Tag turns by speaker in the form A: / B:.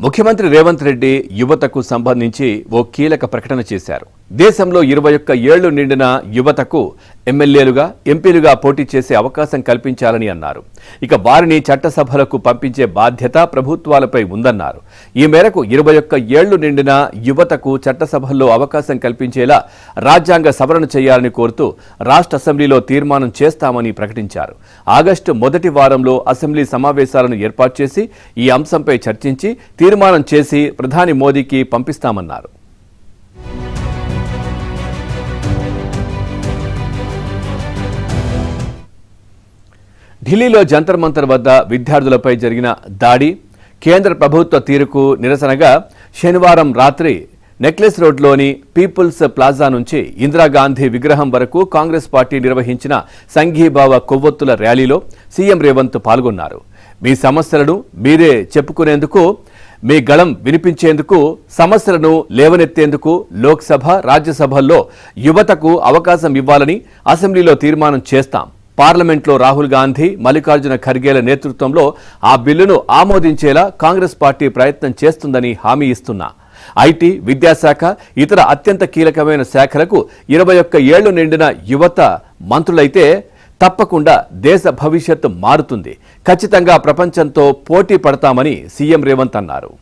A: ముఖ్యమంత్రి రేవంత్ రెడ్డి యువతకు సంబంధించి ఓ కీలక ప్రకటన చేశారు. దేశంలో 21 ఏళ్లు నిండిన యువతకు ఎమ్మెల్యేలుగా, ఎంపీలుగా పోటీ చేసే అవకాశం కల్పించాలని అన్నారు. ఇక వారిని చట్టసభలకు పంపించే బాధ్యత ప్రభుత్వాలపై ఉందన్నారు. ఈ మేరకు 21 ఏళ్లు నిండిన యువతకు చట్టసభల్లో అవకాశం కల్పించేలా రాజ్యాంగ సవరణ చేయాలని కోరుతూ రాష్ట్ర అసెంబ్లీలో తీర్మానం చేస్తామని ప్రకటించారు. ఆగస్టు మొదటి వారంలో అసెంబ్లీ సమావేశాలను ఏర్పాటు చేసి ఈ అంశంపై చర్చించి తీర్మానం చేసి ప్రధాని మోదీకి పంపిస్తామన్నారు. ఢిల్లీలో జంతర్ మంతర్ వద్ద విద్యార్థులపై జరిగిన దాడి, కేంద్ర ప్రభుత్వ తీరుకు నిరసనగా శనివారం రాత్రి నెక్లెస్ రోడ్లోని పీపుల్స్ ప్లాజా నుంచి ఇందిరాగాంధీ విగ్రహం వరకు కాంగ్రెస్ పార్టీ నిర్వహించిన సంఘీభావ కొవ్వొత్తుల ర్యాలీలో సీఎం రేవంత్ పాల్గొన్నారు. మీ సమస్యలను మీరే చెప్పుకునేందుకు, మీ గళం వినిపించేందుకు, సమస్యలను లేవనెత్తేందుకు లోక్సభ, రాజ్యసభల్లో యువతకు అవకాశం ఇవ్వాలని అసెంబ్లీలో తీర్మానం చేస్తాం. పార్లమెంట్లో రాహుల్ గాంధీ, మల్లికార్జున ఖర్గేల నేతృత్వంలో ఆ బిల్లును ఆమోదించేలా కాంగ్రెస్ పార్టీ ప్రయత్నం చేస్తుందని హామీ ఇస్తున్నా. ఐటీ, విద్యాశాఖ, ఇతర అత్యంత కీలకమైన శాఖలకు 21 ఏళ్లు నిండిన యువత మంత్రులైతే తప్పకుండా దేశ భవిష్యత్తు మారుతుంది. ఖచ్చితంగా ప్రపంచంతో పోటీ పడతామని సీఎం రేవంత్ అన్నారు.